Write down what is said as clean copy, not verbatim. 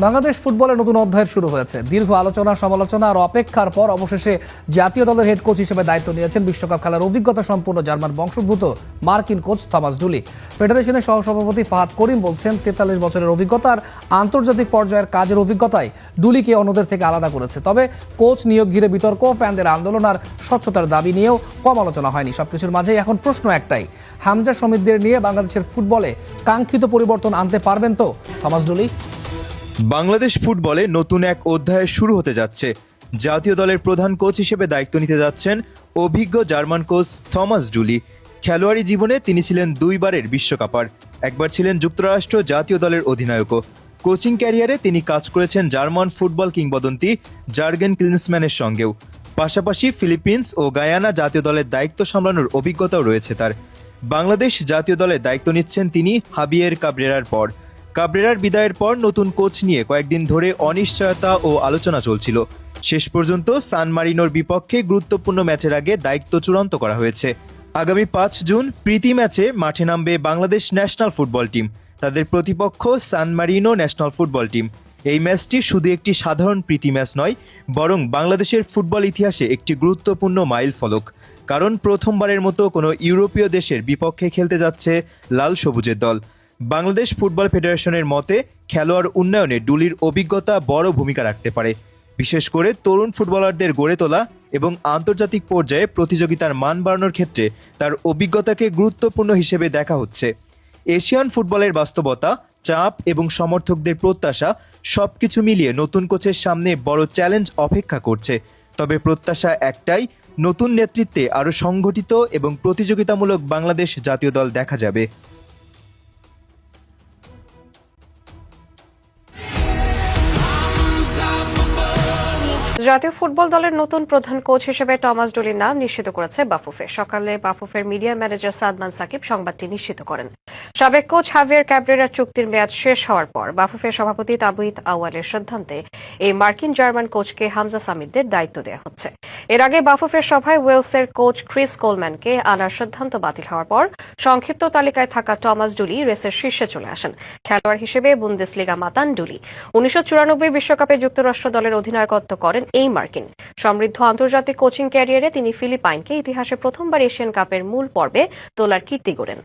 বাংলাদেশ ফুটবলের নতুন অধ্যায় শুরু হয়েছে। দীর্ঘ আলোচনা সমালোচনা আর অপেক্ষার পর অবশেষে জাতীয় দলের হেড কোচ হিসেবে দায়িত্ব নিয়েছেন বিশ্বকাপ খেলার অভিজ্ঞতা সম্পন্ন জার্মান বংশোদ্ভূত মার্কিন কোচ থমাস ডুলি। ফেডারেশনের সহসভাপতি ফাহাদ করিম বলছেন, 43 বছরের অভিজ্ঞতার আন্তর্জাতিক পর্যায়ের কাজের অভিজ্ঞতায় ডুলিকে অন্যদের থেকে আলাদা করেছে। তবে কোচ নিয়োগ ঘিরে বিতর্ক, ফ্যানদের আন্দোলন আর স্বচ্ছতার দাবি নিয়েও কম আলোচনা হয়নি। সবকিছুর মাঝে এখন প্রশ্ন একটাই, হামজা সমিতদের নিয়ে বাংলাদেশের ফুটবলে কাঙ্ক্ষিত পরিবর্তন আনতে পারবেন তো থমাস ডুলি? বাংলাদেশ ফুটবলে নতুন এক অধ্যায় শুরু হতে যাচ্ছে। জাতীয় দলের প্রধান কোচ হিসেবে দায়িত্ব নিতে যাচ্ছেন অভিজ্ঞ জার্মান কোচ থমাস ডুলি। খেলোয়াড়ি জীবনে তিনি ছিলেন দুইবারের বিশ্বকাপার, একবার ছিলেন যুক্তরাষ্ট্র জাতীয় দলের অধিনায়কও। কোচিং ক্যারিয়ারে তিনি কাজ করেছেন জার্মান ফুটবল কিংবদন্তি জার্গেন ক্লিন্সম্যানের সঙ্গেও। পাশাপাশি ফিলিপিন্স ও গায়ানা জাতীয় দলের দায়িত্ব সামলানোর অভিজ্ঞতাও রয়েছে তার। বাংলাদেশ জাতীয় দলের দায়িত্ব নিচ্ছেন তিনি হাবিয়ের কাবরেরার পর। কাবরেরার বিদায়ের পর নতুন কোচ নিয়ে কয়েকদিন ধরে অনিশ্চয়তা ও আলোচনা চলছিল। শেষ পর্যন্ত সান মারিনোর বিপক্ষে গুরুত্বপূর্ণ ম্যাচের আগে দায়িত্ব চূড়ান্ত করা হয়েছে। আগামী 5 জুন প্রীতি ম্যাচে মাঠে নামবে বাংলাদেশ ন্যাশনাল ফুটবল টিম। তাদের প্রতিপক্ষ সান মারিনো ন্যাশনাল ফুটবল টিম। এই ম্যাচটি শুধু একটি সাধারণ প্রীতি ম্যাচ নয়, বরং বাংলাদেশের ফুটবল ইতিহাসে একটি গুরুত্বপূর্ণ মাইল ফলক। কারণ প্রথমবারের মতো কোনো ইউরোপীয় দেশের বিপক্ষে খেলতে যাচ্ছে লাল সবুজের দল। বাংলাদেশ ফুটবল ফেডারেশনের মতে খেলোয়াড় উন্নয়নে ডুলির অভিজ্ঞতা বড় ভূমিকা রাখতে পারে, বিশেষ করে তরুণ ফুটবলারদের গড়ে তোলা এবং আন্তর্জাতিক পর্যায়ে প্রতিযোগিতার মান বাড়ানোর ক্ষেত্রে তার অভিজ্ঞতাকে গুরুত্বপূর্ণ হিসেবে দেখা হচ্ছে। এশিয়ান ফুটবলের বাস্তবতা, চাপ এবং সমর্থকদের প্রত্যাশা সবকিছু মিলিয়ে নতুন কোচের সামনে বড় চ্যালেঞ্জ অপেক্ষা করছে। তবে প্রত্যাশা একটাই, নতুন নেতৃত্বে আরও সংগঠিত এবং প্রতিযোগিতামূলক বাংলাদেশ জাতীয় দল দেখা যাবে। জাতীয় ফুটবল দলের নতুন প্রধান কোচ হিসেবে টমাস ডুলির নাম নিশ্চিত করেছে বাফুফে। সকালে বাফুফের মিডিয়া ম্যানেজার সাদমান সাকিব সংবাদটি নিশ্চিত করেন। সাবেক কোচ হাভিয়ের ক্যাবরেরার চুক্তির মেয়াদ শেষ হওয়ার পর বাফুফের সভাপতি তাবুইত আউয়ালের সিদ্ধান্তে এই মার্কিন জার্মান কোচকে হামজা সামিদদের দায়িত্ব দেওয়া হচ্ছে। এর আগে বাফুফের সভায় ওয়েলসের কোচ ক্রিস কোলম্যানকে আনার সিদ্ধান্ত বাতিল হওয়ার পর সংক্ষিপ্ত তালিকায় থাকা টমাস ডুলি রেসের শীর্ষে চলে আসেন। খেলোয়াড় হিসেবে বুন্দেসলিগা মাতান ডুলি। 1994 বিশ্বকাপে যুক্তরাষ্ট্র দলের অধিনায়কত্ব করেন এই মার্কিন। সমৃদ্ধ আন্তর্জাতিক কোচিং ক্যারিয়ারে তিনি ফিলিপাইনকে ইতিহাসে প্রথমবার এশিয়ান কাপের মূল পর্বে তোলার কীর্তি গড়েন।